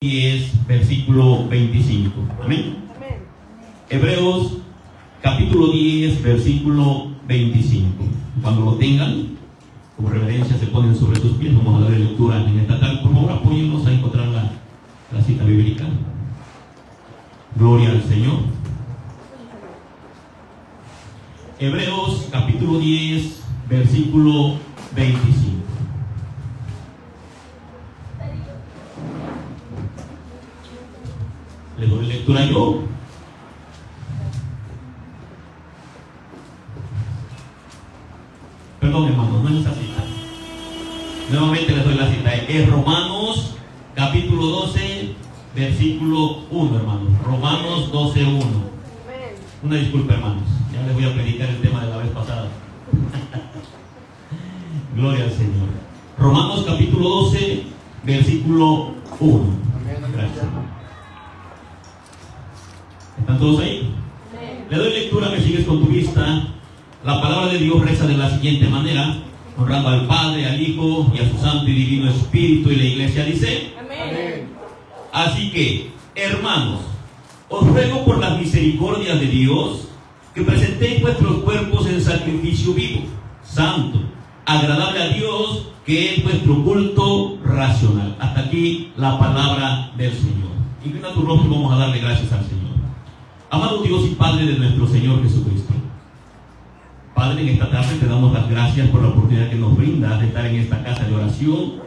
10, versículo 25. Amén. Hebreos capítulo 10, versículo 25. Cuando lo tengan, como reverencia, se ponen sobre tus pies. Vamos a darle lectura en esta tarde. Por favor, apóyennos a encontrar la cita bíblica. Gloria al Señor. Hebreos capítulo 10, versículo 25. Le doy lectura yo. Perdón, hermanos, no es esa cita. Nuevamente les doy la cita. Es Romanos capítulo 12, versículo 1, hermanos. Romanos 12, 1. Una disculpa, hermanos. Ya les voy a predicar el tema de la vez pasada. Gloria al Señor. Romanos capítulo 12, versículo 1. Gracias. ¿Están todos ahí? Le doy lectura, me sigues con tu vista. La palabra de Dios reza de la siguiente manera, honrando al Padre, al Hijo y a su Santo y Divino Espíritu, y la Iglesia dice: amén. Así que, hermanos, os ruego por las misericordias de Dios que presentéis vuestros cuerpos en sacrificio vivo, santo, agradable a Dios, que es vuestro culto racional. Hasta aquí la palabra del Señor. Inclina tu rostro y vamos a darle gracias al Señor. Amado Dios y Padre de nuestro Señor Jesucristo, Padre, en esta tarde te damos las gracias por la oportunidad que nos brindas de estar en esta casa de oración,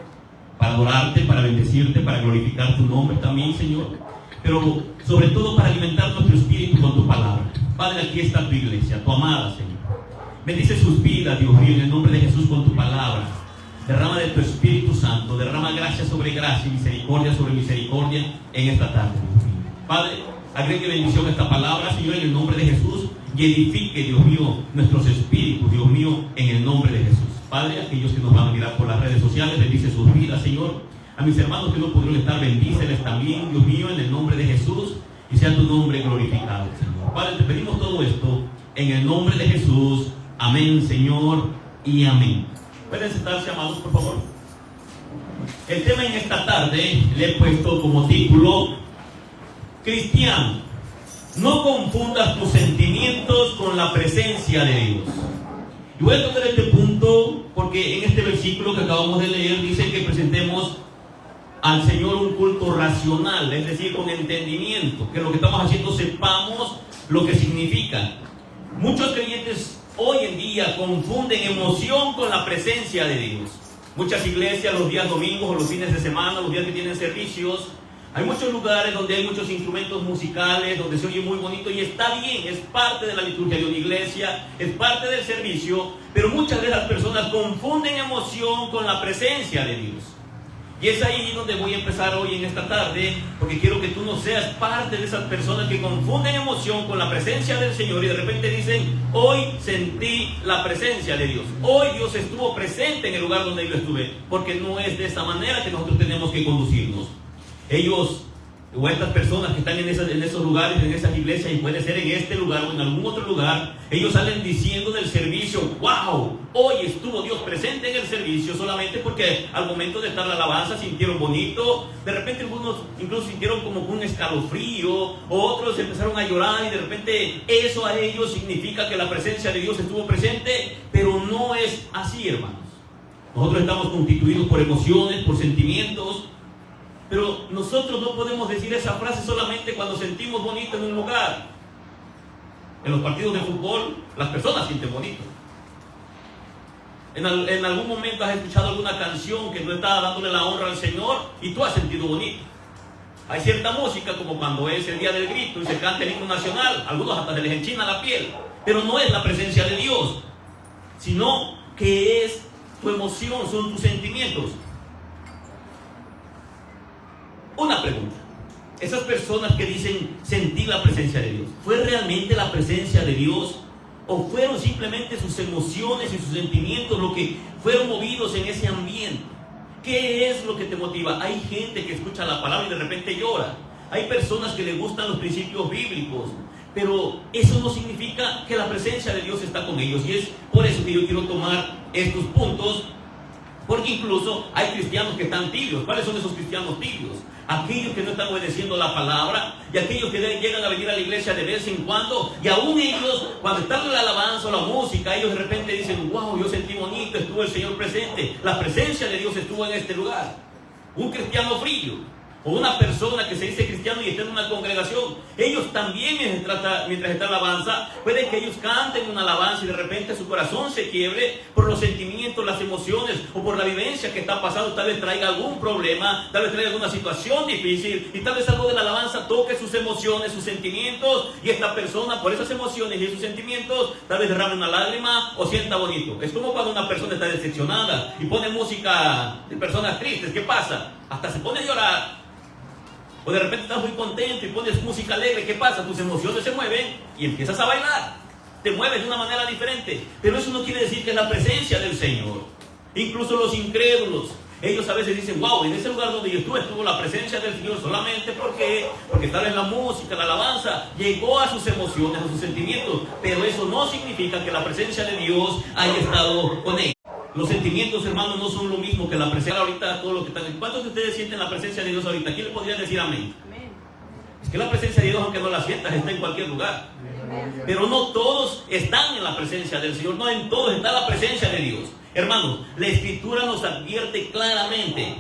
para adorarte, para bendecirte, para glorificar tu nombre también, Señor, pero sobre todo para alimentar nuestro espíritu con tu palabra. Padre, aquí está tu iglesia, tu amada, Señor. Bendice sus vidas, Dios mío, en el nombre de Jesús, con tu palabra. Derrama de tu Espíritu Santo, derrama gracia sobre gracia y misericordia sobre misericordia en esta tarde, Dios mío. Padre, agregue bendición a esta palabra, Señor, en el nombre de Jesús, y edifique, Dios mío, nuestros espíritus, Dios mío, en el nombre de Jesús. Padre, aquellos que nos van a mirar por las redes sociales, bendice sus vidas, Señor. A mis hermanos que no pudieron estar, bendíceles también, Dios mío, en el nombre de Jesús, y sea tu nombre glorificado, Señor. Padre, te pedimos todo esto en el nombre de Jesús. Amén, Señor, y amén. ¿Pueden sentarse, amados, por favor? El tema en esta tarde le he puesto como título: cristiano, no confundas tus sentimientos con la presencia de Dios. Y voy a tocar este punto porque en este versículo que acabamos de leer dice que presentemos al Señor un culto racional, es decir, con entendimiento, que lo que estamos haciendo sepamos lo que significa. Muchos creyentes hoy en día confunden emoción con la presencia de Dios. Muchas iglesias, los días domingos o los fines de semana, los días que tienen servicios, hay muchos lugares donde hay muchos instrumentos musicales, donde se oye muy bonito, y está bien, es parte de la liturgia de una iglesia, es parte del servicio, pero muchas de las personas confunden emoción con la presencia de Dios. Y es ahí donde voy a empezar hoy en esta tarde, porque quiero que tú no seas parte de esas personas que confunden emoción con la presencia del Señor y de repente dicen: hoy sentí la presencia de Dios, hoy Dios estuvo presente en el lugar donde yo estuve, porque no es de esa manera que nosotros tenemos que conducirnos. Ellos o estas personas que están en esos lugares, en esas iglesias, y puede ser en este lugar o en algún otro lugar, ellos salen diciendo del servicio: wow, hoy estuvo Dios presente en el servicio, solamente porque al momento de estar la alabanza sintieron bonito. De repente algunos incluso sintieron como un escalofrío, otros empezaron a llorar, y de repente eso a ellos significa que la presencia de Dios estuvo presente, pero no es así, hermanos. Nosotros estamos constituidos por emociones, por sentimientos, pero nosotros no podemos decir esa frase solamente cuando sentimos bonito en un lugar. En los partidos de fútbol, las personas sienten bonito. En algún momento has escuchado alguna canción que no está dándole la honra al Señor y tú has sentido bonito. Hay cierta música, como cuando es el día del grito y se canta el himno nacional, algunos hasta se les enchina la piel, pero no es la presencia de Dios, sino que es tu emoción, son tus sentimientos. Una pregunta: esas personas que dicen sentir la presencia de Dios, ¿fue realmente la presencia de Dios? ¿O fueron simplemente sus emociones y sus sentimientos lo que fueron movidos en ese ambiente? ¿Qué es lo que te motiva? Hay gente que escucha la palabra y de repente llora. Hay personas que les gustan los principios bíblicos, pero eso no significa que la presencia de Dios está con ellos. Y es por eso que yo quiero tomar estos puntos Porque incluso hay cristianos que están tibios. ¿Cuáles son esos cristianos tibios? aquellos que no están obedeciendo la palabra y aquellos que llegan a venir a la iglesia de vez en cuando, y aún ellos, cuando están en la alabanza o la música, ellos de repente dicen: wow, yo sentí bonito, estuvo el Señor presente, la presencia de Dios estuvo en este lugar. Un cristiano frío o una persona que se dice cristiano y está en una congregación, ellos también mientras está la alabanza, puede que ellos canten una alabanza y de repente su corazón se quiebre por los sentimientos, las emociones o por la vivencia que está pasando. Tal vez traiga algún problema, tal vez traiga alguna situación difícil, y tal vez algo de la alabanza toque sus emociones, sus sentimientos, y esta persona por esas emociones y esos sentimientos tal vez derrame una lágrima o sienta bonito. Es como cuando una persona está decepcionada y pone música de personas tristes. ¿Qué pasa? Hasta se pone a llorar. O de repente estás muy contento y pones música alegre. ¿Qué pasa? Tus emociones se mueven y empiezas a bailar. Te mueves de una manera diferente. Pero eso no quiere decir que es la presencia del Señor. Incluso los incrédulos, ellos a veces dicen: wow, en ese lugar donde yo estuve estuvo la presencia del Señor. Solamente porque tal vez la música, la alabanza llegó a sus emociones, a sus sentimientos. Pero eso no significa que la presencia de Dios haya estado con ellos. Los sentimientos, hermanos, no son lo mismo que la presencia. Ahorita todo lo que están. ¿Cuántos de ustedes sienten la presencia de Dios ahorita? ¿Quién le podría decir amén? Amén. Es que la presencia de Dios, aunque no la sientas, está en cualquier lugar. Amén. Pero no todos están en la presencia del Señor. No en todos está la presencia de Dios. Hermanos, la Escritura nos advierte claramente.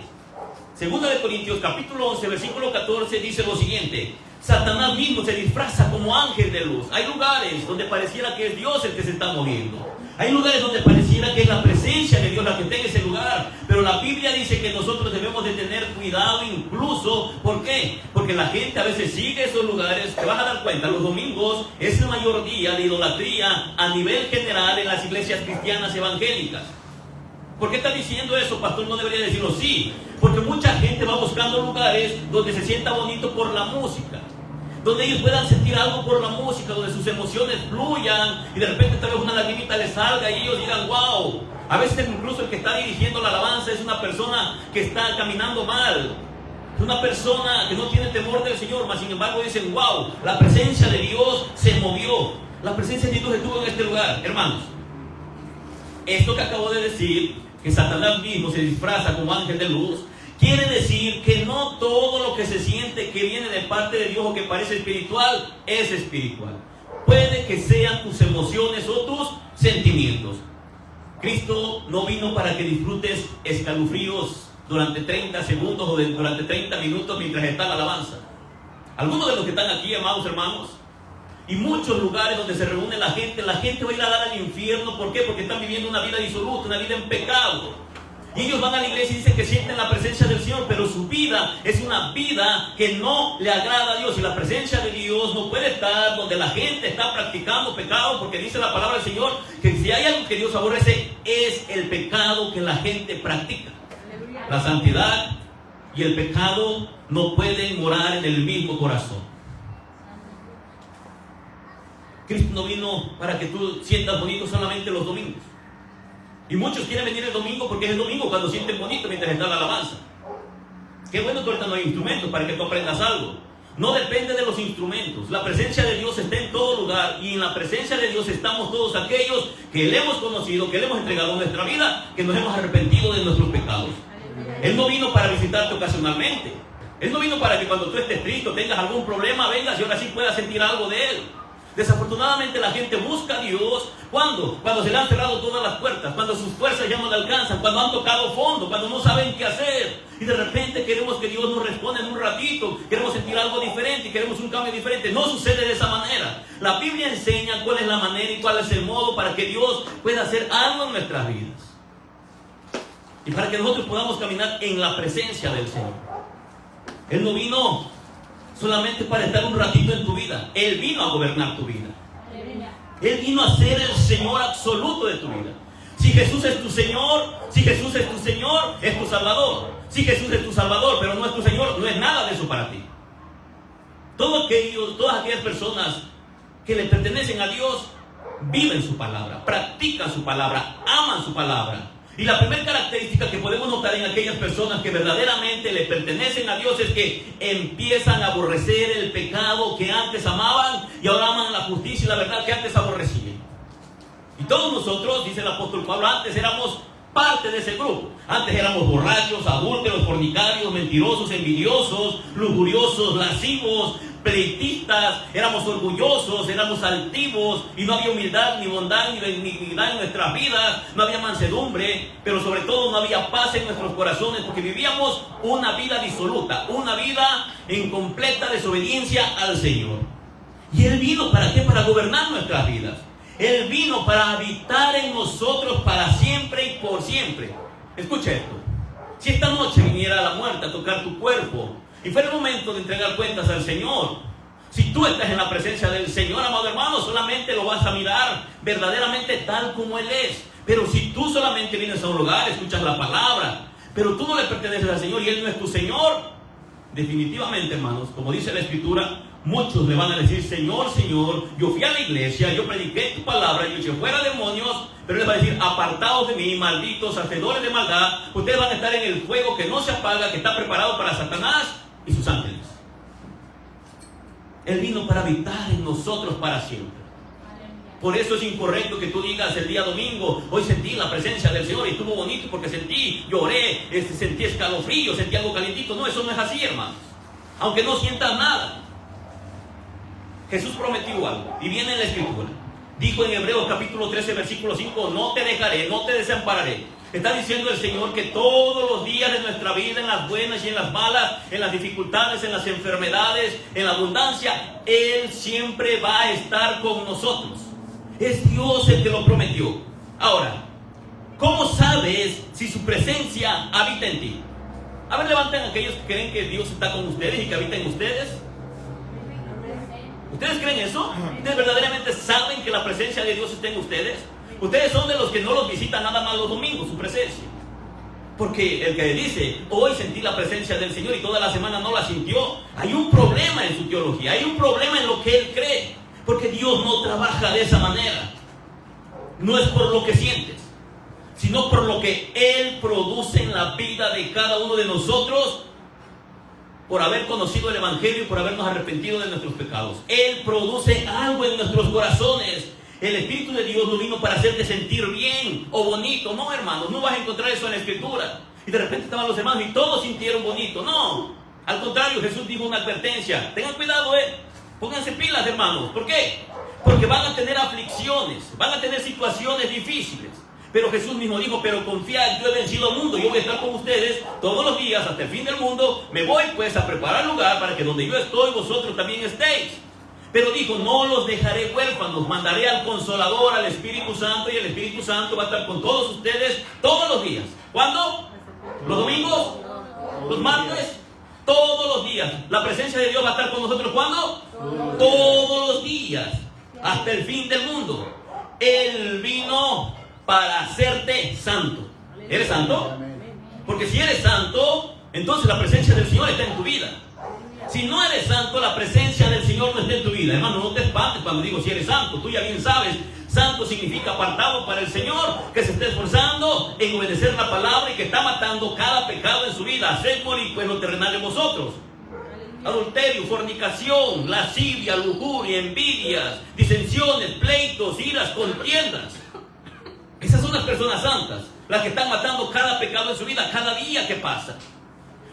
Segunda de Corintios, capítulo 11, versículo 14, dice lo siguiente: Satanás mismo se disfraza como ángel de luz. Hay lugares donde pareciera que es Dios el que se está moviendo. Hay lugares donde pareciera que es la presencia de Dios la que está en ese lugar. Pero la Biblia dice que nosotros debemos de tener cuidado incluso. ¿Por qué? Porque la gente a veces sigue esos lugares. Te vas a dar cuenta, los domingos es el mayor día de idolatría a nivel general en las iglesias cristianas evangélicas. ¿Por qué está diciendo eso, pastor? No debería decirlo. Sí, porque mucha gente va buscando lugares donde se sienta bonito por la música, donde ellos puedan sentir algo por la música, donde sus emociones fluyan y de repente tal vez una lagrimita les salga y ellos digan: wow. A veces incluso el que está dirigiendo la alabanza es una persona que está caminando mal, es una persona que no tiene temor del Señor, mas sin embargo dicen: wow, la presencia de Dios se movió, la presencia de Dios estuvo en este lugar. Hermanos, esto que acabo de decir, que Satanás mismo se disfraza como ángel de luz, quiere decir que no todo lo que se siente que viene de parte de Dios o que parece espiritual es espiritual. Puede que sean tus emociones o tus sentimientos. Cristo no vino para que disfrutes escalofríos durante 30 segundos o durante 30 minutos mientras está la alabanza. Algunos de los que están aquí, amados hermanos, y muchos lugares donde se reúne la gente va a ir a dar al infierno. ¿Por qué? Porque están viviendo una vida disoluta, una vida en pecado. Y ellos van a la iglesia y dicen que sienten la presencia del Señor, pero su vida es una vida que no le agrada a Dios. Y la presencia de Dios no puede estar donde la gente está practicando pecado, porque dice la palabra del Señor que si hay algo que Dios aborrece es el pecado que la gente practica. La santidad y el pecado no pueden morar en el mismo corazón. Cristo no vino para que tú sientas bonito solamente los domingos. Y muchos quieren venir el domingo porque es el domingo cuando sienten bonito mientras está la alabanza. Qué bueno que ahorita no hay instrumentos para que tú aprendas algo. No depende de los instrumentos. La presencia de Dios está en todo lugar, y en la presencia de Dios estamos todos aquellos que le hemos conocido, que le hemos entregado nuestra vida, que nos hemos arrepentido de nuestros pecados. Él no vino para visitarte ocasionalmente. Él no vino para que cuando tú estés triste o tengas algún problema vengas y ahora sí puedas sentir algo de Él. Desafortunadamente la gente busca a Dios cuando se le han cerrado todas las puertas, cuando sus fuerzas ya no le alcanzan, cuando han tocado fondo, cuando no saben qué hacer, y de repente queremos que Dios nos responda en un ratito, queremos sentir algo diferente, queremos un cambio diferente. No sucede de esa manera. La Biblia enseña cuál es la manera y cuál es el modo para que Dios pueda hacer algo en nuestras vidas y para que nosotros podamos caminar en la presencia del Señor. Él no vino solamente para estar un ratito en tu vida. Él vino a gobernar tu vida. Él vino a ser el Señor absoluto de tu vida. Si Jesús es tu Señor, es tu Salvador. Si Jesús es tu Salvador, pero no es tu Señor, no es nada de eso para ti. Todas aquellas personas que le pertenecen a Dios viven su palabra, practican su palabra, aman su palabra. Y la primera característica que podemos notar en aquellas personas que verdaderamente le pertenecen a Dios es que empiezan a aborrecer el pecado que antes amaban y ahora aman la justicia y la verdad que antes aborrecían. Y todos nosotros, dice el apóstol Pablo, antes éramos parte de ese grupo. Antes éramos borrachos, adúlteros, fornicarios, mentirosos, envidiosos, lujuriosos, lascivos, pleitistas, éramos orgullosos, éramos altivos, y no había humildad, ni bondad, ni benignidad en nuestras vidas, no había mansedumbre, pero sobre todo no había paz en nuestros corazones, porque vivíamos una vida disoluta, una vida en completa desobediencia al Señor. ¿Y Él vino para qué? Para gobernar nuestras vidas. Él vino para habitar en nosotros para siempre y por siempre. Escucha esto: si esta noche viniera la muerte a tocar tu cuerpo y fuera el momento de entregar cuentas al Señor, si tú estás en la presencia del Señor, amado hermano, solamente lo vas a mirar verdaderamente tal como Él es. Pero si tú solamente vienes a un lugar, escuchas la palabra, pero tú no le perteneces al Señor y Él no es tu Señor, definitivamente, hermanos, como dice la Escritura, muchos le van a decir: Señor, Señor, yo fui a la iglesia, yo prediqué tu palabra, yo eché fuera demonios, pero les va a decir: apartados de mí, malditos, hacedores de maldad, ustedes van a estar en el fuego que no se apaga, que está preparado para Satanás y sus ángeles. Él vino para habitar en nosotros para siempre. Por eso es incorrecto que tú digas el día domingo: hoy sentí la presencia del Señor y estuvo bonito porque sentí, lloré, sentí escalofrío, sentí algo calientito. No, eso no es así, hermanos. Aunque no sientas nada. Jesús prometió algo y viene en la Escritura. Dijo en Hebreos capítulo 13 versículo 5: no te dejaré, no te desampararé. Está diciendo el Señor que todos los días de nuestra vida, en las buenas y en las malas, en las dificultades, en las enfermedades, en la abundancia, Él siempre va a estar con nosotros. Es Dios el que lo prometió. Ahora, ¿cómo sabes si su presencia habita en ti? A ver, levanten aquellos que creen que Dios está con ustedes y que habita en ustedes. ¿Ustedes creen eso? ¿Ustedes verdaderamente saben que la presencia de Dios está en ustedes? Ustedes son de los que no los visitan nada más los domingos, su presencia. Porque el que dice: hoy sentí la presencia del Señor y toda la semana no la sintió, hay un problema en su teología, hay un problema en lo que él cree. Porque Dios no trabaja de esa manera. No es por lo que sientes, sino por lo que Él produce en la vida de cada uno de nosotros, por haber conocido el Evangelio y por habernos arrepentido de nuestros pecados. Él produce algo en nuestros corazones. El Espíritu de Dios no vino para hacerte sentir bien o bonito. No, hermanos, no vas a encontrar eso en la Escritura. Y de repente estaban los hermanos y todos sintieron bonito. No, al contrario, Jesús dijo una advertencia: tengan cuidado, pónganse pilas, hermanos. ¿Por qué? Porque van a tener aflicciones, van a tener situaciones difíciles. Pero Jesús mismo dijo: pero confiad, yo he vencido al mundo, yo voy a estar con ustedes todos los días hasta el fin del mundo. Me voy pues a preparar lugar para que donde yo estoy, vosotros también estéis. Pero dijo: no los dejaré huérfanos, mandaré al Consolador, al Espíritu Santo, y el Espíritu Santo va a estar con todos ustedes todos los días. ¿Cuándo? ¿Los domingos? ¿Los martes? Todos los días. La presencia de Dios va a estar con nosotros. ¿Cuándo? Todos los días, hasta el fin del mundo. Él vino para hacerte santo. ¿Eres santo? Porque si eres santo, entonces la presencia del Señor está en tu vida. Si no eres santo, la presencia del Señor no está en tu vida. Hermano, no te espantes cuando digo si eres santo. Tú ya bien sabes, santo significa apartado para el Señor, que se está esforzando en obedecer la palabra y que está matando cada pecado en su vida. Haced morir pues lo terrenal de vosotros: adulterio, fornicación, lascivia, lujuria, envidias, disensiones, pleitos, iras, contiendas. Esas son las personas santas, las que están matando cada pecado en su vida, cada día que pasa.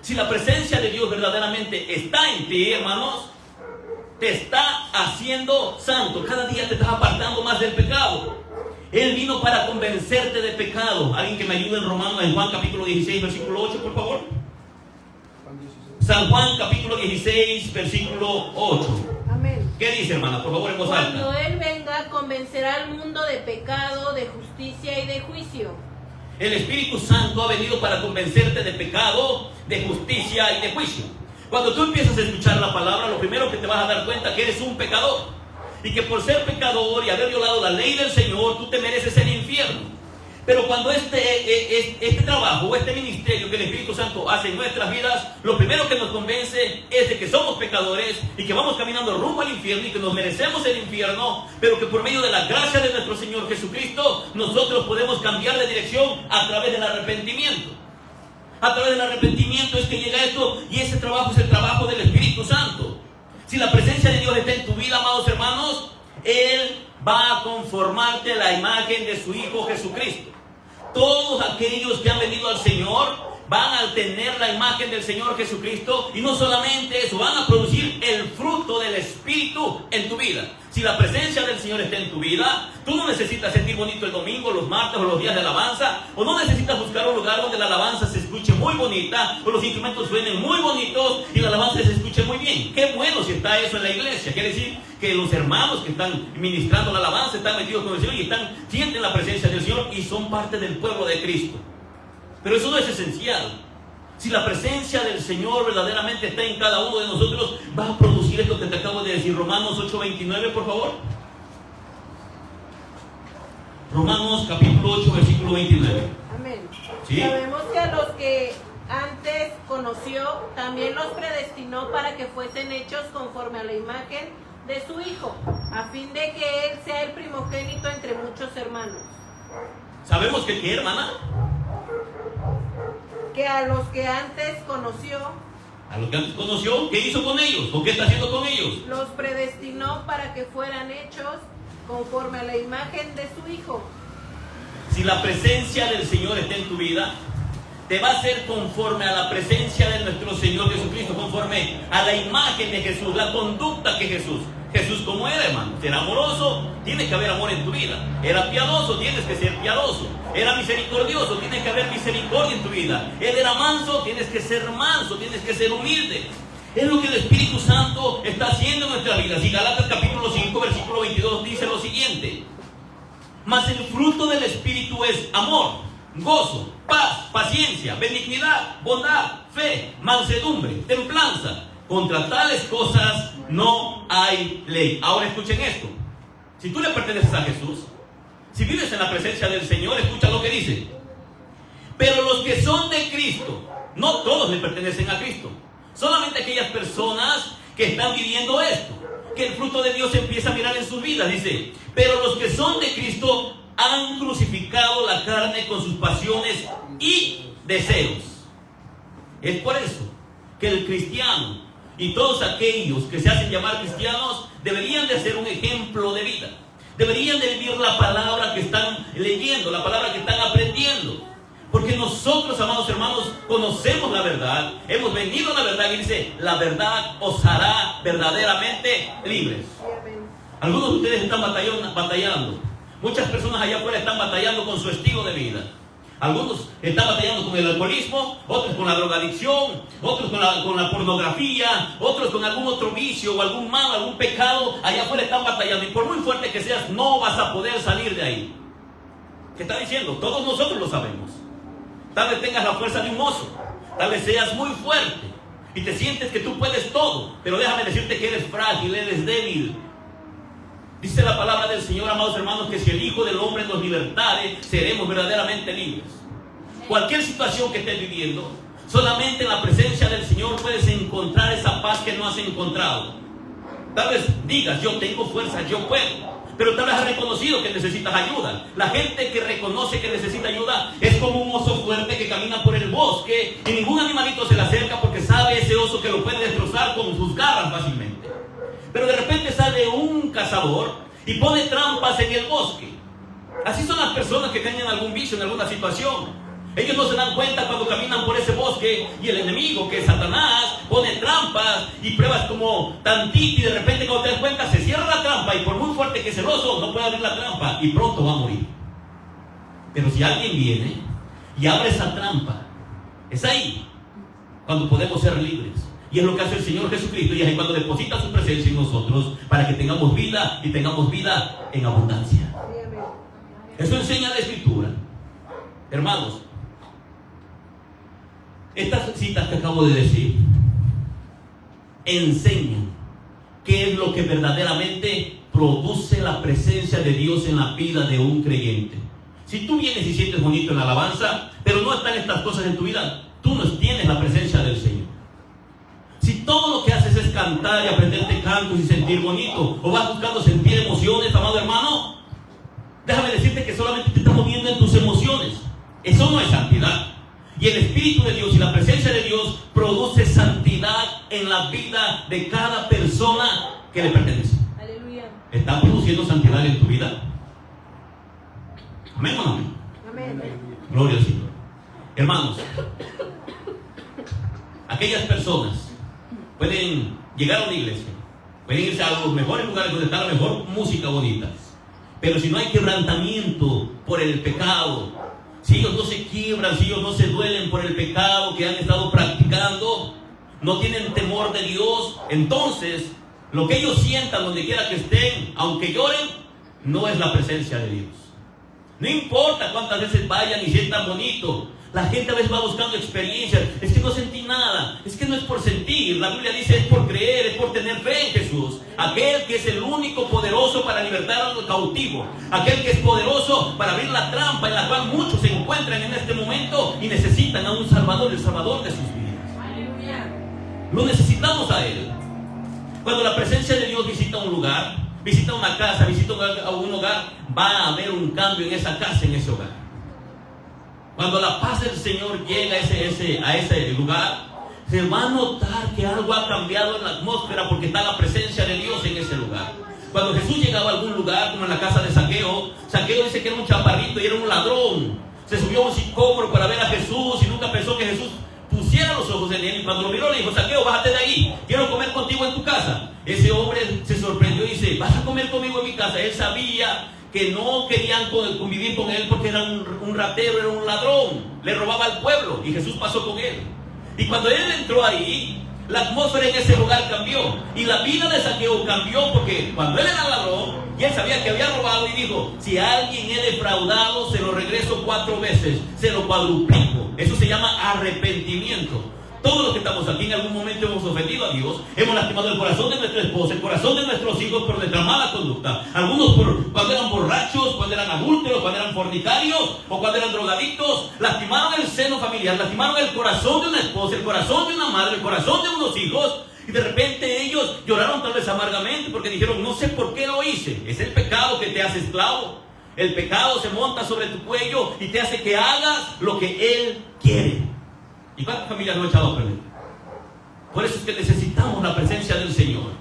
Si la presencia de Dios verdaderamente está en ti, hermanos, te está haciendo santo. Cada día te estás apartando más del pecado. Él vino para convencerte de pecado. Alguien que me ayude en Juan capítulo 16, versículo 8, por favor. San Juan capítulo 16, versículo 8. Amén. ¿Qué dice, hermana? Por favor, en voz alta. Cuando Él venga, convencerá al mundo de pecado, de justicia y de juicio. El Espíritu Santo ha venido para convencerte de pecado, de justicia y de juicio. Cuando tú empiezas a escuchar la palabra, lo primero que te vas a dar cuenta es que eres un pecador. Y que por ser pecador y haber violado la ley del Señor, tú te mereces el infierno. Pero cuando este trabajo o este ministerio que el Espíritu Santo hace en nuestras vidas, lo primero que nos convence es de que somos pecadores y que vamos caminando rumbo al infierno y que nos merecemos el infierno, pero que por medio de la gracia de nuestro Señor Jesucristo, nosotros podemos cambiar de dirección a través del arrepentimiento. A través del arrepentimiento es que llega esto, y ese trabajo es el trabajo del Espíritu Santo. Si la presencia de Dios está en tu vida, amados hermanos, Él va a conformarte a la imagen de su Hijo Jesucristo. Todos aquellos que han venido al Señor van a tener la imagen del Señor Jesucristo, y no solamente eso, van a producir el fruto del Espíritu en tu vida. Si la presencia del Señor está en tu vida, tú no necesitas sentir bonito el domingo, los martes o los días de alabanza, o no necesitas buscar un lugar donde la alabanza se escuche muy bonita, o los instrumentos suenen muy bonitos y la alabanza se escuche muy bien. Qué bueno si está eso en la iglesia. Quiere decir que los hermanos que están ministrando la alabanza están metidos con el Señor y sienten la presencia del Señor y son parte del pueblo de Cristo. Pero eso no es esencial. Si la presencia del Señor verdaderamente está en cada uno de nosotros, va a producir esto que te acabo de decir. Romanos 8:29, por favor. Romanos capítulo 8, versículo 29. Amén. ¿Sí? Sabemos que a los que antes conoció, también los predestinó para que fuesen hechos conforme a la imagen de su Hijo, a fin de que Él sea el primogénito entre muchos hermanos. ¿Sabemos que qué, hermana? Que a los que antes conoció, A los que antes conoció, ¿qué hizo con ellos? ¿O qué está haciendo con ellos? los predestinó para que fueran hechos conforme a la imagen de su Hijo. Si la presencia del Señor está en tu vida, te va a hacer conforme a la presencia de nuestro Señor Jesucristo, conforme a la imagen de Jesús, la conducta que Jesús, como era, hermano. Era amoroso, tiene que haber amor en tu vida. Era piadoso, tienes que ser piadoso. Era misericordioso, tiene que haber misericordia en tu vida. Él era manso, tienes que ser manso, tienes que ser humilde. Es lo que el Espíritu Santo está haciendo en nuestra vida. Si Galatas capítulo 5, versículo 22 dice lo siguiente: mas el fruto del Espíritu es amor, gozo, paz, paciencia, benignidad, bondad, fe, mansedumbre, templanza. Contra tales cosas no hay ley. Ahora escuchen esto. Si tú le perteneces a Jesús, si vives en la presencia del Señor, escucha lo que dice. Pero los que son de Cristo, no todos le pertenecen a Cristo. Solamente aquellas personas que están viviendo esto, que el fruto de Dios empieza a mirar en sus vidas. Dice, pero los que son de Cristo han crucificado la carne con sus pasiones y deseos. Es por eso que el cristiano y todos aquellos que se hacen llamar cristianos deberían de ser un ejemplo de vida. Deberían de vivir la palabra que están leyendo, la palabra que están aprendiendo. Porque nosotros, amados hermanos, conocemos la verdad, hemos venido a la verdad, y dice, la verdad os hará verdaderamente libres. Algunos de ustedes están batallando. Muchas personas allá afuera están batallando con su estilo de vida. Algunos están batallando con el alcoholismo, otros con la drogadicción, otros con la pornografía, otros con algún otro vicio o algún mal, algún pecado. Allá afuera están batallando, y por muy fuerte que seas, no vas a poder salir de ahí. ¿Qué está diciendo? Todos nosotros lo sabemos. Tal vez tengas la fuerza de un oso, tal vez seas muy fuerte y te sientes que tú puedes todo, pero déjame decirte que eres frágil, eres débil. Dice la palabra del Señor, amados hermanos, que si el Hijo del Hombre nos libertare, seremos verdaderamente libres. Cualquier situación que estés viviendo, solamente en la presencia del Señor puedes encontrar esa paz que no has encontrado. Tal vez digas, yo tengo fuerza, yo puedo, pero tal vez has reconocido que necesitas ayuda. La gente que reconoce que necesita ayuda es como un oso fuerte que camina por el bosque y ningún animalito se le acerca porque sabe ese oso que lo puede destrozar con sus garras fácilmente. Pero de repente sale un cazador y pone trampas en el bosque. Así son las personas que tienen algún vicio en alguna situación. Ellos no se dan cuenta cuando caminan por ese bosque y el enemigo, que es Satanás, pone trampas y pruebas como tantito, y de repente cuando te das cuenta se cierra la trampa, y por muy fuerte que es el oso no puede abrir la trampa y pronto va a morir. Pero si alguien viene y abre esa trampa, es ahí cuando podemos ser libres. Y es lo que hace el Señor Jesucristo, y es ahí cuando deposita su presencia en nosotros para que tengamos vida y tengamos vida en abundancia. Eso enseña la Escritura. Hermanos, estas citas que acabo de decir enseñan qué es lo que verdaderamente produce la presencia de Dios en la vida de un creyente. Si tú vienes y sientes bonito en la alabanza, pero no están estas cosas en tu vida, tú no tienes la presencia del Señor. Si todo lo que haces es cantar y aprenderte cantos y sentir bonito, o vas buscando sentir emociones, amado hermano, déjame decirte que solamente te estás moviendo en tus emociones. Eso no es santidad. Y el Espíritu de Dios y la presencia de Dios produce santidad en la vida de cada persona que le pertenece. Aleluya. ¿Está produciendo santidad en tu vida? Amén o no amén. Amén. Gloria al Señor. Hermanos, aquellas personas pueden llegar a una iglesia, pueden irse a los mejores lugares donde está la mejor música bonita, pero si no hay quebrantamiento por el pecado, si ellos no se quiebran, si ellos no se duelen por el pecado que han estado practicando, no tienen temor de Dios, entonces lo que ellos sientan donde quiera que estén, aunque lloren, no es la presencia de Dios. No importa cuántas veces vayan y sientan bonito, la gente a veces va buscando experiencias. Es que no sentí nada, es que no es por sentir. La Biblia dice es por creer, es por tener fe en Jesús, aquel que es el único poderoso para libertar a los cautivos, aquel que es poderoso para abrir la trampa en la cual muchos se encuentran en este momento y necesitan a un Salvador, el Salvador de sus vidas. Aleluya. Lo necesitamos a Él. Cuando la presencia de Dios visita un lugar, visita una casa, visita un hogar, va a haber un cambio en esa casa, en ese hogar. Cuando la paz del Señor llega a ese lugar, se va a notar que algo ha cambiado en la atmósfera porque está la presencia de Dios en ese lugar. Cuando Jesús llegaba a algún lugar, como en la casa de Zaqueo, Zaqueo dice que era un chaparrito y era un ladrón. Se subió a un sicómoro para ver a Jesús y nunca pensó que Jesús pusiera los ojos en él. Y cuando lo miró le dijo: Zaqueo, bájate de ahí, quiero comer contigo en tu casa. Ese hombre se sorprendió y dice: ¿vas a comer conmigo en mi casa? Él sabía que no querían convivir con él porque era un ratero, era un ladrón, le robaba al pueblo, y Jesús pasó con él. Y cuando él entró ahí, la atmósfera en ese lugar cambió, y la vida de Zaqueo cambió, porque cuando él era ladrón, y él sabía que había robado, y dijo: si a alguien he defraudado, se lo regreso 4 veces, se lo cuadruplico. Eso se llama arrepentimiento. Todos los que estamos aquí en algún momento hemos ofendido a Dios, hemos lastimado el corazón de nuestra esposa, el corazón de nuestros hijos por nuestra mala conducta. Algunos cuando eran borrachos, cuando eran adúlteros, cuando eran fornicarios o cuando eran drogadictos, lastimaron el seno familiar, lastimaron el corazón de una esposa, el corazón de una madre, el corazón de unos hijos, y de repente ellos lloraron tal vez amargamente porque dijeron: no sé por qué lo hice. Es el pecado que te hace esclavo. El pecado se monta sobre tu cuello y te hace que hagas lo que Él quiere. ¿Y cuántas familias no han echado a perder? Por eso es que necesitamos la presencia del Señor.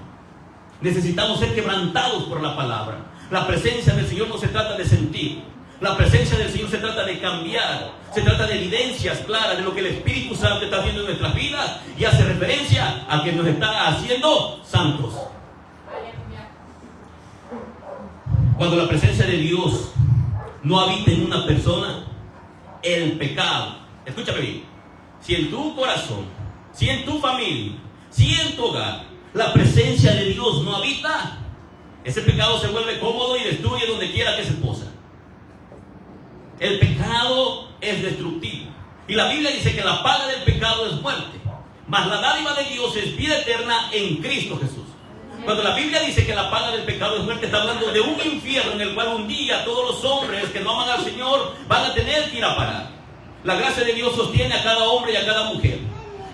Necesitamos ser quebrantados por la palabra. La presencia del Señor no se trata de sentir. La presencia del Señor se trata de cambiar. Se trata de evidencias claras de lo que el Espíritu Santo está haciendo en nuestras vidas, y hace referencia a que nos está haciendo santos. Cuando la presencia de Dios no habita en una persona, el pecado, escúchame bien, si en tu corazón, si en tu familia, si en tu hogar, la presencia de Dios no habita, ese pecado se vuelve cómodo y destruye donde quiera que se posa. El pecado es destructivo. Y la Biblia dice que la paga del pecado es muerte, mas la dádiva de Dios es vida eterna en Cristo Jesús. Cuando la Biblia dice que la paga del pecado es muerte, está hablando de un infierno en el cual un día todos los hombres que no aman al Señor van a tener que ir a parar. La gracia de Dios sostiene a cada hombre y a cada mujer.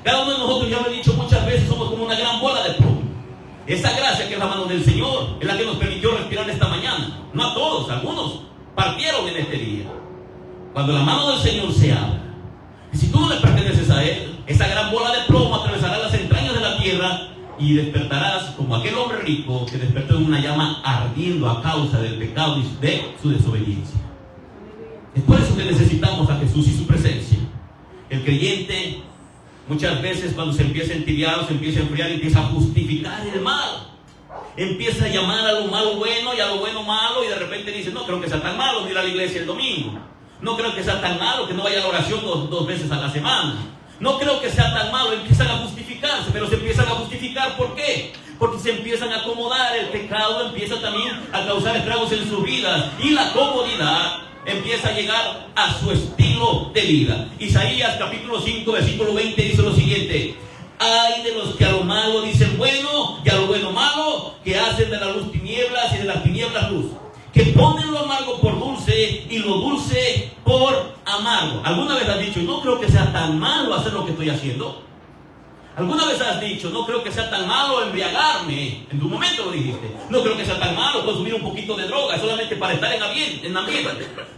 Cada uno de nosotros, ya lo he dicho muchas veces, somos como una gran bola de plomo. Esa gracia que es la mano del Señor es la que nos permitió respirar esta mañana. No a todos, algunos partieron en este día. Cuando la mano del Señor se abre, y si tú no le perteneces a Él, esa gran bola de plomo atravesará las entrañas de la tierra y despertarás como aquel hombre rico que despertó en una llama ardiendo a causa del pecado y de su desobediencia. Es por eso que necesitamos a Jesús y su presencia. El creyente muchas veces, cuando se empieza a entibiar, se empieza a enfriar, empieza a justificar el mal. Empieza a llamar a lo malo bueno y a lo bueno malo, y de repente dice: no creo que sea tan malo ir a la iglesia el domingo. No creo que sea tan malo que no vaya a la oración dos veces a la semana. No creo que sea tan malo. Empiezan a justificarse, pero se empiezan a justificar. ¿Por qué? Porque se empiezan a acomodar. El pecado empieza también a causar estragos en sus vidas, y la comodidad empieza a llegar a su estilo de vida. Isaías capítulo 5 versículo 20 dice lo siguiente: ay de los que a lo malo dicen bueno y a lo bueno malo, que hacen de la luz tinieblas y de las tinieblas luz, que ponen lo amargo por dulce y lo dulce por amargo. ¿Alguna vez has dicho: no creo que sea tan malo hacer lo que estoy haciendo? ¿Alguna vez has dicho: no creo que sea tan malo embriagarme? En tu momento lo dijiste. No creo que sea tan malo consumir un poquito de droga solamente para estar en ambiente.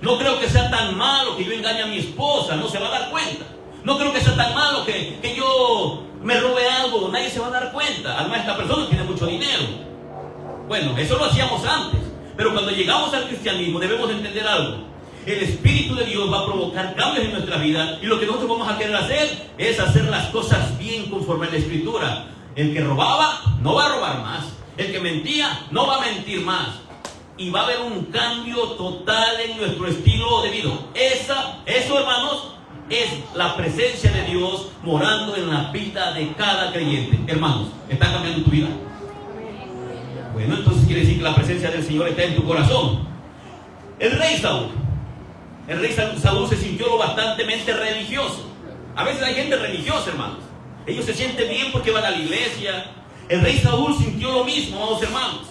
No creo que sea tan malo que yo engañe a mi esposa, no se va a dar cuenta. No creo que sea tan malo que yo me robe algo, nadie se va a dar cuenta. Además, esta persona tiene mucho dinero. Bueno, eso lo hacíamos antes. Pero cuando llegamos al cristianismo debemos entender algo. el Espíritu de Dios va a provocar cambios en nuestra vida, y lo que nosotros vamos a querer hacer es hacer las cosas bien conforme a la Escritura. El que robaba no va a robar más, el que mentía no va a mentir más, y va a haber un cambio total en nuestro estilo de vida. Eso, hermanos, es la presencia de Dios morando en la vida de cada creyente. Hermanos, ¿está cambiando tu vida? Bueno, entonces quiere decir que la presencia del Señor está en tu corazón. El rey Saúl se sintió lo bastante religioso. A veces hay gente religiosa, hermanos. Ellos se sienten bien porque van a la iglesia. El rey Saúl sintió lo mismo, amados hermanos.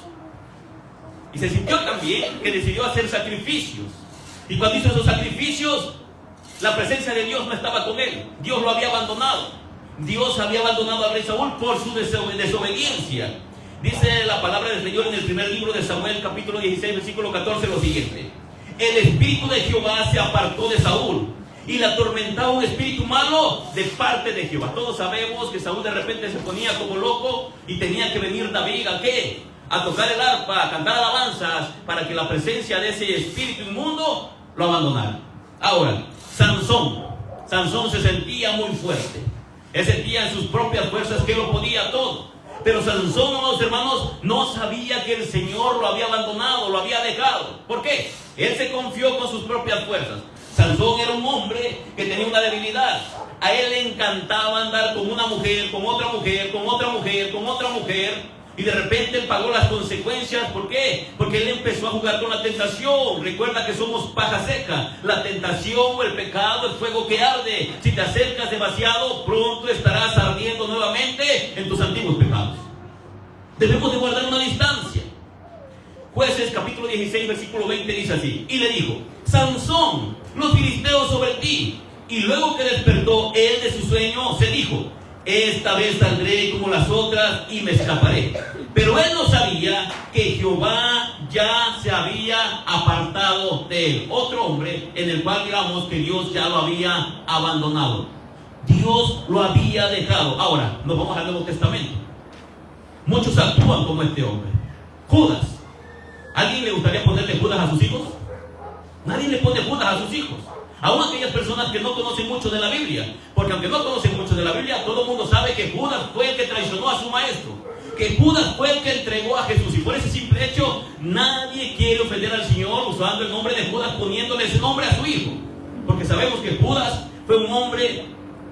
Y se sintió también que decidió hacer sacrificios. Y cuando hizo esos sacrificios, la presencia de Dios no estaba con él. Dios lo había abandonado. Dios había abandonado al rey Saúl por su desobediencia. Dice la palabra del Señor en el primer libro de Samuel, capítulo 16, versículo 14, lo siguiente: el espíritu de Jehová se apartó de Saúl, y le atormentaba un espíritu malo de parte de Jehová. Todos sabemos que Saúl de repente se ponía como loco, y tenía que venir David ¿a qué? A tocar el arpa, a cantar alabanzas, para que la presencia de ese espíritu inmundo lo abandonara. Ahora, Sansón se sentía muy fuerte. Él sentía en sus propias fuerzas que lo podía todo. Pero Sansón, amados hermanos, no sabía que el Señor lo había abandonado, lo había dejado. ¿Por qué? Él se confió con sus propias fuerzas. Sansón era un hombre que tenía una debilidad. A él le encantaba andar con una mujer, con otra mujer, con otra mujer, con otra mujer. Y de repente él pagó las consecuencias. ¿Por qué? Porque él empezó a jugar con la tentación. Recuerda que somos paja seca. La tentación o el pecado es fuego que arde. Si te acercas demasiado, pronto estarás ardiendo nuevamente en tus antiguos pecados. Debemos de guardar una distancia. Jueces capítulo 16 versículo 20 dice así: y le dijo: Sansón, los filisteos sobre ti. Y luego que despertó él de su sueño, se dijo: esta vez saldré como las otras y me escaparé. Pero él no sabía que Jehová ya se había apartado de él. Otro hombre en el cual digamos que Dios ya lo había abandonado. Dios lo había dejado. Ahora, nos vamos al Nuevo Testamento. Muchos actúan como este hombre. Judas. ¿Alguien le gustaría ponerle Judas a sus hijos? Nadie le pone Judas a sus hijos. Aún aquellas personas que no conocen mucho de la Biblia. Porque aunque no conocen mucho de la Biblia, todo el mundo sabe que Judas fue el que traicionó a su maestro. Que Judas fue el que entregó a Jesús. Y por ese simple hecho, nadie quiere ofender al Señor usando el nombre de Judas, poniéndole ese nombre a su hijo. Porque sabemos que Judas fue un hombre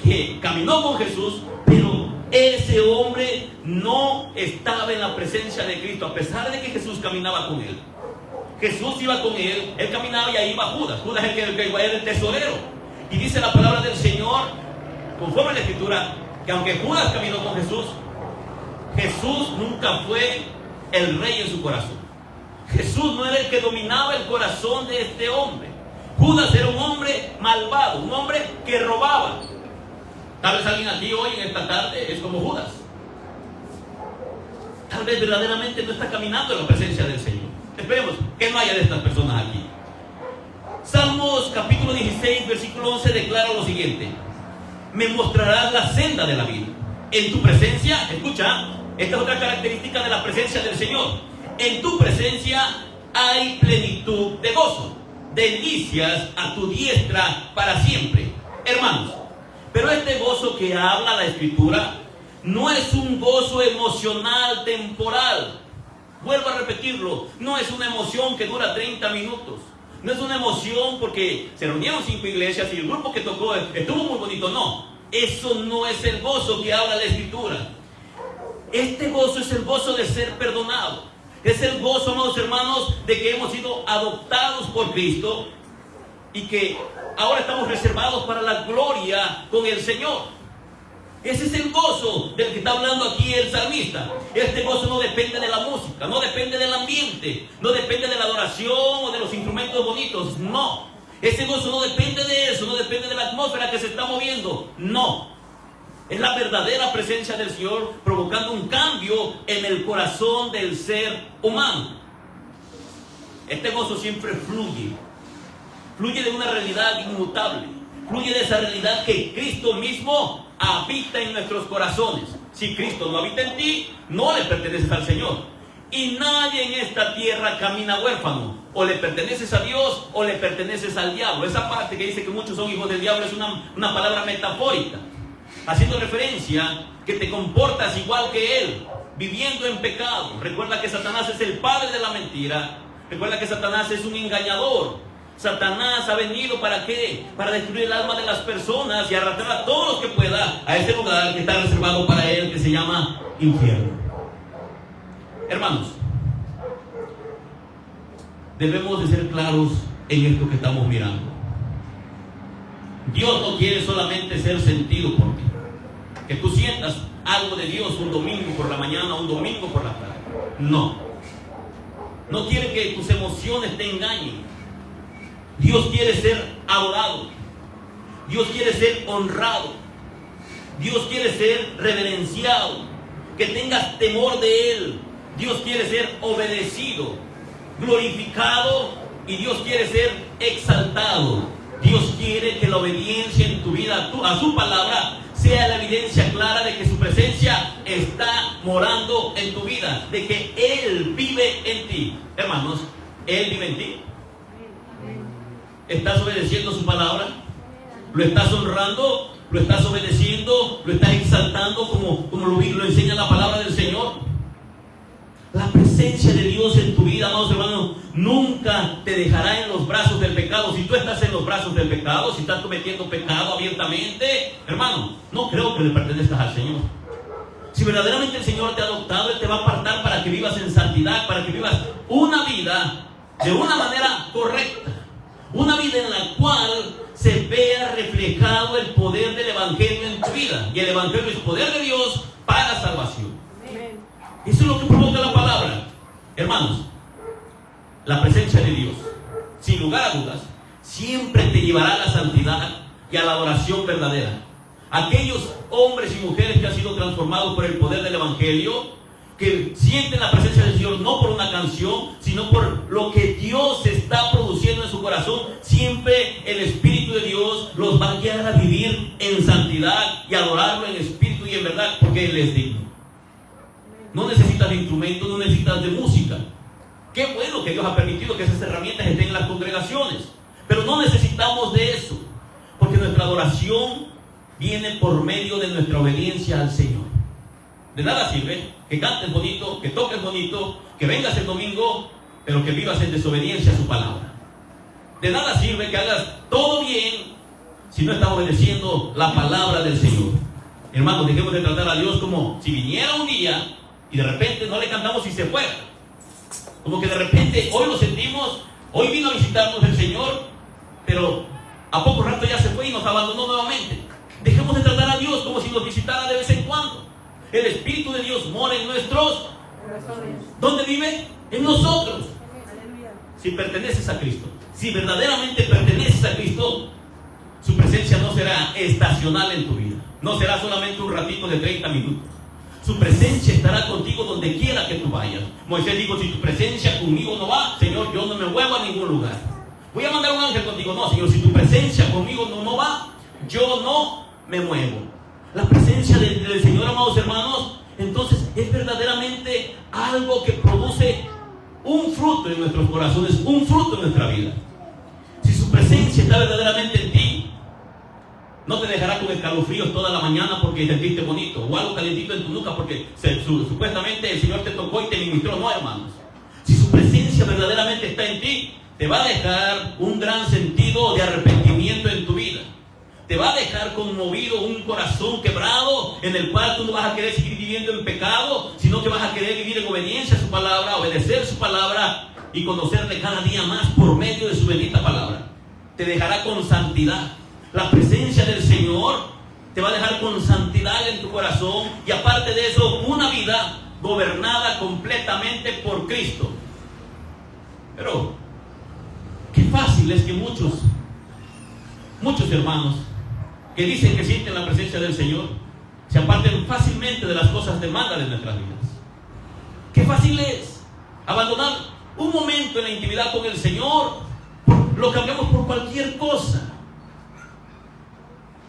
que caminó con Jesús, pero ese hombre no estaba en la presencia de Cristo, a pesar de que Jesús caminaba con él. Jesús iba con él, él caminaba y ahí iba Judas. Judas es el que era el tesorero. Y dice la palabra del Señor, conforme a la Escritura, que aunque Judas caminó con Jesús, Jesús nunca fue el rey en su corazón. Jesús no era el que dominaba el corazón de este hombre. Judas era un hombre malvado, un hombre que robaba. Tal vez alguien aquí hoy en esta tarde es como Judas. Tal vez verdaderamente no está caminando en la presencia del Señor. Esperemos que no haya de estas personas aquí. Salmos capítulo 16 versículo 11 declara lo siguiente: me mostrarás la senda de la vida. En tu presencia, escucha, esta es otra característica de la presencia del Señor. En tu presencia hay plenitud de gozo, delicias a tu diestra para siempre. Hermanos, pero este gozo que habla la Escritura no es un gozo emocional temporal. Vuelvo a repetirlo, no es una emoción que dura 30 minutos. No es una emoción porque se reunieron 5 iglesias y el grupo que tocó estuvo muy bonito. No, eso no es el gozo que habla la Escritura. Este gozo es el gozo de ser perdonado. Es el gozo, amados hermanos, de que hemos sido adoptados por Cristo y que ahora estamos reservados para la gloria con el Señor. Ese es el gozo del que está hablando aquí el salmista. Este gozo no depende de la música, no depende del ambiente, no depende de la adoración o de los instrumentos bonitos. No, ese gozo no depende de eso, no depende de la atmósfera que se está moviendo. No, es la verdadera presencia del Señor provocando un cambio en el corazón del ser humano. Este gozo siempre fluye de una realidad inmutable, fluye de esa realidad que Cristo mismo habita en nuestros corazones. Si Cristo no habita en ti, no le perteneces al Señor. Y nadie en esta tierra camina huérfano. O le perteneces a Dios o le perteneces al diablo. Esa parte que dice que muchos son hijos del diablo es una palabra metafórica, haciendo referencia que te comportas igual que él, viviendo en pecado. Recuerda que Satanás es el padre de la mentira. Recuerda que Satanás es un engañador. Satanás ha venido ¿para qué? Para destruir el alma de las personas y arrastrar a todos los que pueda a ese lugar que está reservado para él, que se llama infierno. Hermanos, debemos de ser claros en esto que estamos mirando. Dios no quiere solamente ser sentido por ti, que tú sientas algo de Dios un domingo por la mañana, un domingo por la tarde. No quiere que tus emociones te engañen. Dios quiere ser adorado. Dios quiere ser honrado. Dios quiere ser reverenciado, que tengas temor de Él. Dios quiere ser obedecido, glorificado, y Dios quiere ser exaltado. Dios quiere que la obediencia en tu vida a su palabra sea la evidencia clara de que su presencia está morando en tu vida, de que Él vive en ti. Hermanos, Él vive en ti. ¿Estás obedeciendo su palabra? ¿Lo estás honrando? ¿Lo estás obedeciendo? ¿Lo estás exaltando como lo enseña la palabra del Señor? La presencia de Dios en tu vida, amados hermanos, nunca te dejará en los brazos del pecado. Si tú estás en los brazos del pecado, si estás cometiendo pecado abiertamente, hermano, no creo que le pertenezcas al Señor. Si verdaderamente el Señor te ha adoptado, Él te va a apartar para que vivas en santidad, para que vivas una vida de una manera correcta, una vida en la cual se vea reflejado el poder del Evangelio en tu vida. Y el Evangelio es poder de Dios para salvación. Eso es lo que provoca la palabra. Hermanos, la presencia de Dios, sin lugar a dudas, siempre te llevará a la santidad y a la adoración verdadera. Aquellos hombres y mujeres que han sido transformados por el poder del Evangelio, que sienten la presencia del Señor no por una canción, sino por lo que Dios está produciendo en su corazón, siempre el Espíritu de Dios los va a guiar a vivir en santidad y adorarlo en espíritu y en verdad, porque Él es digno. No necesitas de instrumentos, no necesitas de música. Qué bueno que Dios ha permitido que esas herramientas estén en las congregaciones, pero no necesitamos de eso, porque nuestra adoración viene por medio de nuestra obediencia al Señor. De nada sirve que cantes bonito, que toques bonito, que vengas el domingo, pero que vivas en desobediencia a su palabra. De nada sirve que hagas todo bien si no estás obedeciendo la palabra del Señor. Hermanos, dejemos de tratar a Dios como si viniera un día y de repente no le cantamos y se fuera. Como que de repente hoy lo sentimos, hoy vino a visitarnos el Señor, pero a poco rato ya se fue y nos abandonó nuevamente. Dejemos de tratar a Dios como si nos visitara de vez en cuando. El Espíritu de Dios mora en nuestros corazones. ¿Dónde vive? En nosotros. Si perteneces a Cristo, si verdaderamente perteneces a Cristo, su presencia no será estacional en tu vida. No será solamente un ratito de 30 minutos. Su presencia estará contigo donde quiera que tú vayas. Moisés dijo, si tu presencia conmigo no va, Señor, yo no me muevo a ningún lugar. Voy a mandar un ángel contigo. No, Señor, si tu presencia conmigo no va, yo no me muevo. La presencia del Señor, amados hermanos, entonces es verdaderamente algo que produce un fruto en nuestros corazones, un fruto en nuestra vida. Si su presencia está verdaderamente en ti, no te dejará con escalofríos toda la mañana porque sentiste bonito, o algo calentito en tu nuca porque supuestamente el Señor te tocó y te ministró. No, hermanos. Si su presencia verdaderamente está en ti, te va a dejar un gran sentido de arrepentimiento en tu vida. Te va a dejar conmovido, un corazón quebrado, en el cual tú no vas a querer seguir viviendo en pecado, sino que vas a querer vivir en obediencia a su palabra, obedecer su palabra y conocerle cada día más por medio de su bendita palabra. Te dejará con santidad. La presencia del Señor te va a dejar con santidad en tu corazón, y aparte de eso, una vida gobernada completamente por Cristo. Pero qué fácil es que muchos hermanos que dicen que sienten la presencia del Señor se aparten fácilmente de las cosas demandas de nuestras vidas. Qué fácil es abandonar un momento en la intimidad con el Señor, lo cambiamos por cualquier cosa.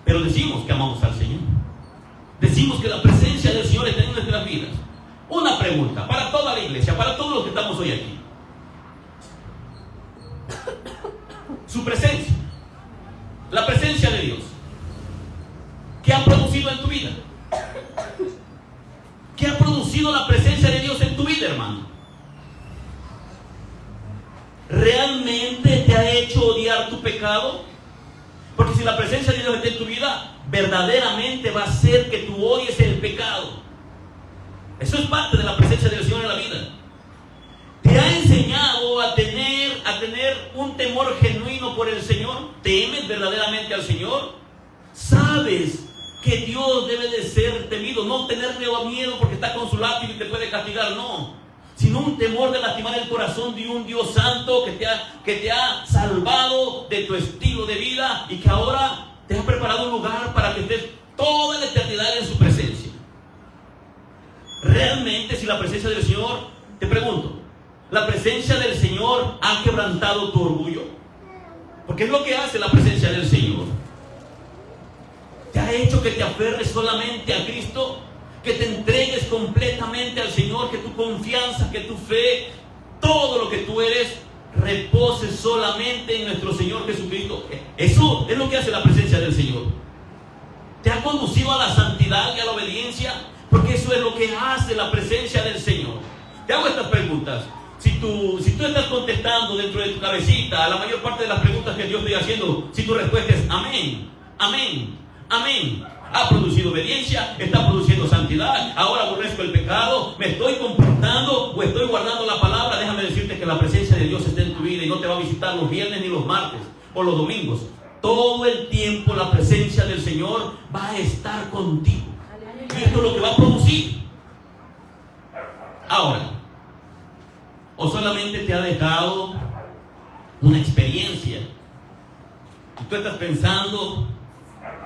Pero decimos que amamos al Señor, decimos que la presencia del Señor está en nuestras vidas. Una pregunta para toda la iglesia, para todos los que estamos hoy aquí. Su presencia, la presencia de Dios. ¿Qué ha producido en tu vida? ¿Qué ha producido la presencia de Dios en tu vida, hermano? ¿Realmente te ha hecho odiar tu pecado? Porque si la presencia de Dios está en tu vida, verdaderamente va a hacer que tú odies el pecado. Eso es parte de la presencia del Señor en la vida. ¿Te ha enseñado a tener un temor genuino por el Señor? ¿Temes verdaderamente al Señor? ¿Sabes que Dios debe de ser temido? No tenerle miedo porque está con su látigo y te puede castigar, no. Sino un temor de lastimar el corazón de un Dios santo que te ha salvado de tu estilo de vida y que ahora te ha preparado un lugar para que estés toda la eternidad en su presencia. Realmente, si la presencia del Señor, te pregunto, ¿la presencia del Señor ha quebrantado tu orgullo? Porque es lo que hace la presencia del Señor. ¿Te ha hecho que te aferres solamente a Cristo? Que te entregues completamente al Señor, que tu confianza, que tu fe, todo lo que tú eres, repose solamente en nuestro Señor Jesucristo. Eso es lo que hace la presencia del Señor. ¿Te ha conducido a la santidad y a la obediencia? Porque eso es lo que hace la presencia del Señor. Te hago estas preguntas. Si tú estás contestando dentro de tu cabecita a la mayor parte de las preguntas que yo estoy haciendo, si tu respuesta es amén, amén, amén, ha producido obediencia, está produciendo santidad, ahora aborrezco el pecado, me estoy comportando o estoy guardando la palabra, déjame decirte que la presencia de Dios está en tu vida y no te va a visitar los viernes ni los martes o los domingos. Todo el tiempo la presencia del Señor va a estar contigo. Y esto es lo que va a producir. Ahora, o solamente te ha dejado una experiencia y tú estás pensando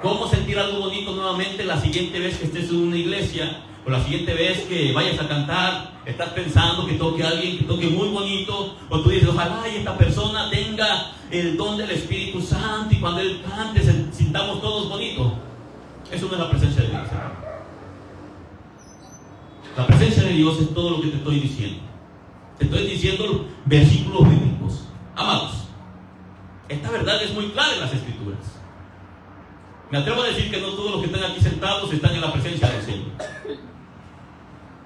cómo sentir algo bonito nuevamente la siguiente vez que estés en una iglesia o la siguiente vez que vayas a cantar. Estás pensando que toque a alguien que toque muy bonito, o tú dices, ojalá y esta persona tenga el don del Espíritu Santo y cuando Él cante sintamos todos bonitos. Eso no es la presencia de Dios. La presencia de Dios es todo lo que te estoy diciendo. Te estoy diciendo versículos bíblicos. Amados, esta verdad es muy clara en las Escrituras. Me atrevo a decir que no todos los que están aquí sentados están en la presencia del Señor.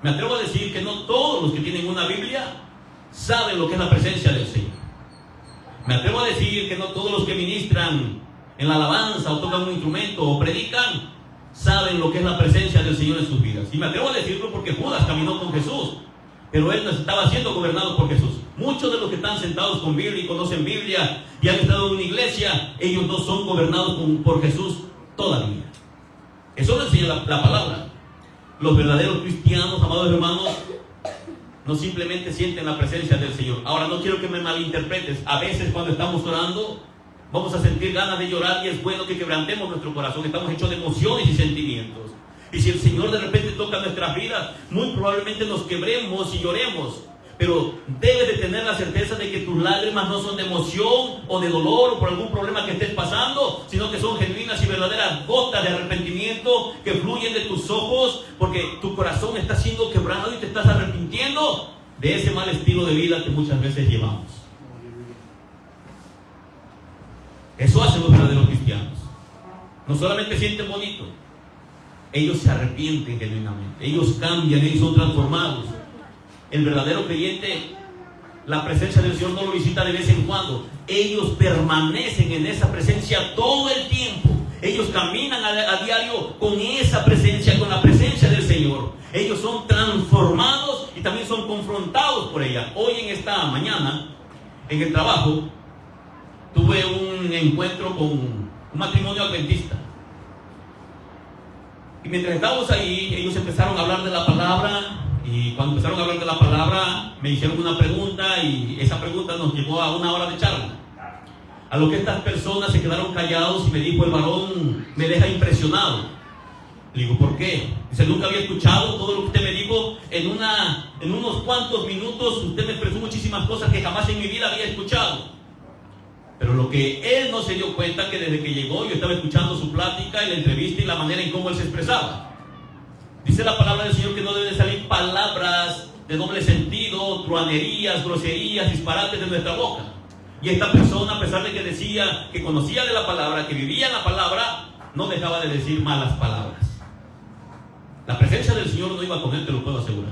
Me atrevo a decir que no todos los que tienen una Biblia saben lo que es la presencia del Señor. Me atrevo a decir que no todos los que ministran en la alabanza o tocan un instrumento o predican saben lo que es la presencia del Señor en sus vidas. Y me atrevo a decirlo porque Judas caminó con Jesús, pero él no estaba siendo gobernado por Jesús. Muchos de los que están sentados con Biblia y conocen Biblia y han estado en una iglesia, ellos no son gobernados por Jesús todavía. Eso lo enseña la palabra. Los verdaderos cristianos, amados hermanos, no simplemente sienten la presencia del Señor. Ahora, no quiero que me malinterpretes. A veces cuando estamos orando vamos a sentir ganas de llorar y es bueno que quebrantemos nuestro corazón. Estamos hechos de emociones y sentimientos. Y si el Señor de repente toca nuestras vidas, muy probablemente nos quebremos y lloremos. Pero debes de tener la certeza de que tus lágrimas no son de emoción o de dolor o por algún problema que estés pasando, sino que son genuinas y verdaderas gotas de arrepentimiento que fluyen de tus ojos porque tu corazón está siendo quebrado y te estás arrepintiendo de ese mal estilo de vida que muchas veces llevamos. Eso hacen los verdaderos cristianos. No solamente sienten bonito, ellos se arrepienten genuinamente, ellos cambian, ellos son transformados. El verdadero creyente, la presencia del Señor no lo visita de vez en cuando. Ellos permanecen en esa presencia todo el tiempo. Ellos caminan a diario con esa presencia, con la presencia del Señor. Ellos son transformados y también son confrontados por ella. Hoy en esta mañana, en el trabajo, tuve un encuentro con un matrimonio adventista. Y mientras estábamos ahí, ellos empezaron a hablar de la palabra. Y cuando empezaron a hablar de la palabra, me hicieron una pregunta y esa pregunta nos llevó a una hora de charla. A lo que estas personas se quedaron callados y me dijo el varón, me deja impresionado. Le digo, ¿por qué? Dice, nunca había escuchado todo lo que usted me dijo. En unos cuantos minutos usted me expresó muchísimas cosas que jamás en mi vida había escuchado. Pero lo que él no se dio cuenta que desde que llegó yo estaba escuchando su plática y la entrevista y la manera en cómo él se expresaba. Dice la palabra del Señor que no deben salir palabras de doble sentido, truanerías, groserías, disparates de nuestra boca. Y esta persona, a pesar de que decía que conocía de la palabra, que vivía en la palabra, no dejaba de decir malas palabras. La presencia del Señor no iba con él, te lo puedo asegurar.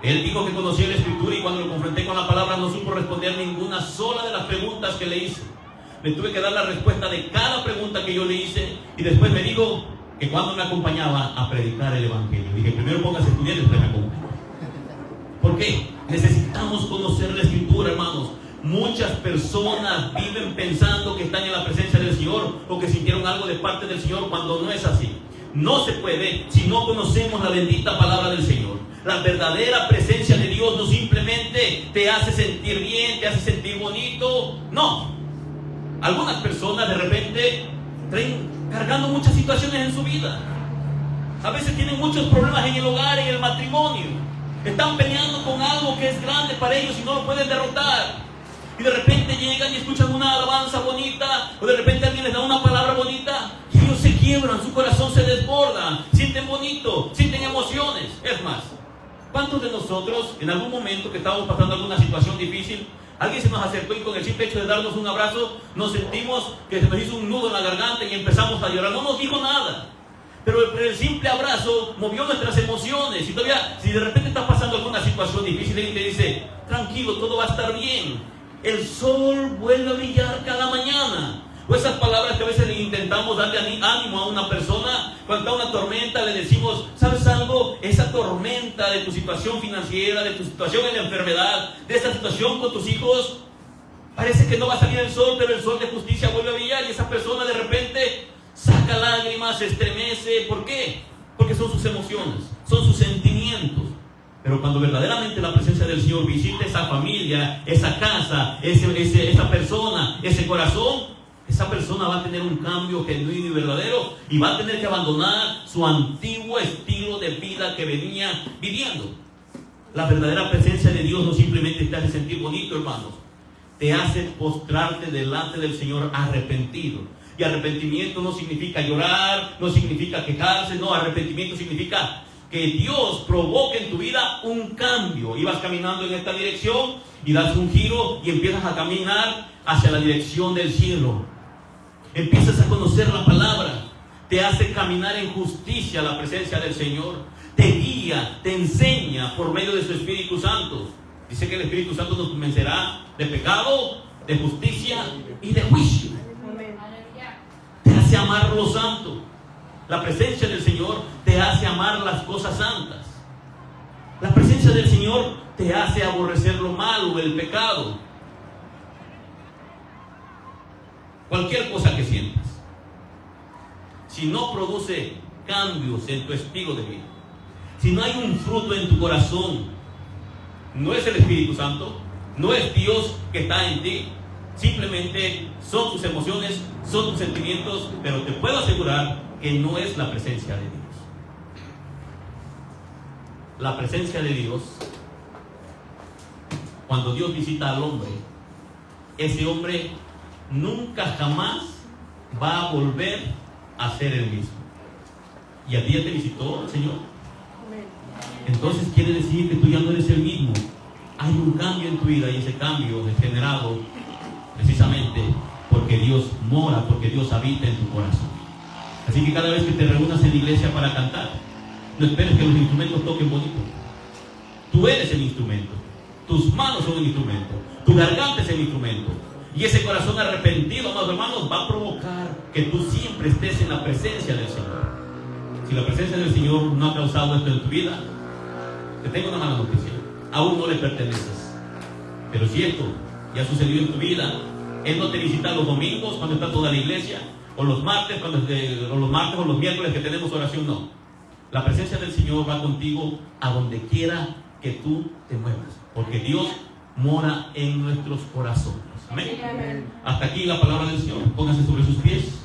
Él dijo que conocía la Escritura y cuando lo confronté con la palabra no supo responder ninguna sola de las preguntas que le hice. Le tuve que dar la respuesta de cada pregunta que yo le hice y después me dijo que cuando me acompañaba a predicar el Evangelio. Dije, primero póngase a estudiar y después me acompañe. ¿Por qué? Necesitamos conocer la Escritura, hermanos. Muchas personas viven pensando que están en la presencia del Señor o que sintieron algo de parte del Señor cuando no es así. No se puede si no conocemos la bendita palabra del Señor. La verdadera presencia de Dios no simplemente te hace sentir bien, te hace sentir bonito. No. Algunas personas de repente traen cargando muchas situaciones en su vida. A veces tienen muchos problemas en el hogar, en el matrimonio. Están peleando con algo que es grande para ellos y no lo pueden derrotar. Y de repente llegan y escuchan una alabanza bonita, o de repente alguien les da una palabra bonita, y ellos se quiebran, su corazón se desborda, sienten bonito, sienten emociones. Es más, ¿cuántos de nosotros en algún momento que estábamos pasando alguna situación difícil, alguien se nos acercó y con el simple hecho de darnos un abrazo, nos sentimos que se nos hizo un nudo en la garganta y empezamos a llorar? No nos dijo nada, pero el simple abrazo movió nuestras emociones. Y todavía, si de repente estás pasando alguna situación difícil, alguien te dice, tranquilo, todo va a estar bien. El sol vuelve a brillar cada mañana. O esas palabras que a veces intentamos darle ánimo a una persona. Cuando está una tormenta le decimos, ¿sabes algo? Esa tormenta de tu situación financiera, de tu situación en la enfermedad, de esa situación con tus hijos, parece que no va a salir el sol, pero el sol de justicia vuelve a brillar. Y esa persona de repente saca lágrimas, se estremece. ¿Por qué? Porque son sus emociones, son sus sentimientos. Pero cuando verdaderamente la presencia del Señor visita esa familia, esa casa, esa persona, ese corazón, esa persona va a tener un cambio genuino y verdadero y va a tener que abandonar su antiguo estilo de vida que venía viviendo. La verdadera presencia de Dios no simplemente te hace sentir bonito, hermanos. Te hace postrarte delante del Señor arrepentido. Y arrepentimiento no significa llorar, no significa quejarse, no, arrepentimiento significa que Dios provoque en tu vida un cambio. Ibas caminando en esta dirección y das un giro y empiezas a caminar hacia la dirección del cielo. Empiezas a conocer la palabra. Te hace caminar en justicia la presencia del Señor. Te guía, te enseña por medio de su Espíritu Santo. Dice que el Espíritu Santo nos convencerá de pecado, de justicia y de juicio. Te hace amar lo santo. La presencia del Señor te hace amar las cosas santas. La presencia del Señor te hace aborrecer lo malo, el pecado. Cualquier cosa que sientas, si no produce cambios en tu estilo de vida, si no hay un fruto en tu corazón, no es el Espíritu Santo, no es Dios que está en ti. Simplemente son tus emociones, son tus sentimientos, pero te puedo asegurar que no es la presencia de Dios. La presencia de Dios, cuando Dios visita al hombre, ese hombre nunca jamás va a volver a ser el mismo. Y a ti ya te visitó el Señor. Entonces quiere decir que tú ya no eres el mismo. Hay un cambio en tu vida y ese cambio es generado precisamente porque Dios mora, porque Dios habita en tu corazón. Así que cada vez que te reúnas en la iglesia para cantar, no esperes que los instrumentos toquen bonito. Tú eres el instrumento, tus manos son el instrumento, tu garganta es el instrumento. Y ese corazón arrepentido, amados hermanos, va a provocar que tú siempre estés en la presencia del Señor. Si la presencia del Señor no ha causado esto en tu vida, te tengo una mala noticia: aún no le perteneces. Pero si esto ya sucedió en tu vida, Él no te visita los domingos cuando está toda la iglesia, o los martes o los miércoles que tenemos oración, no. La presencia del Señor va contigo a donde quiera que tú te muevas, porque Dios mora en nuestros corazones. Amén. Hasta aquí la palabra del Señor. Póngase sobre sus pies.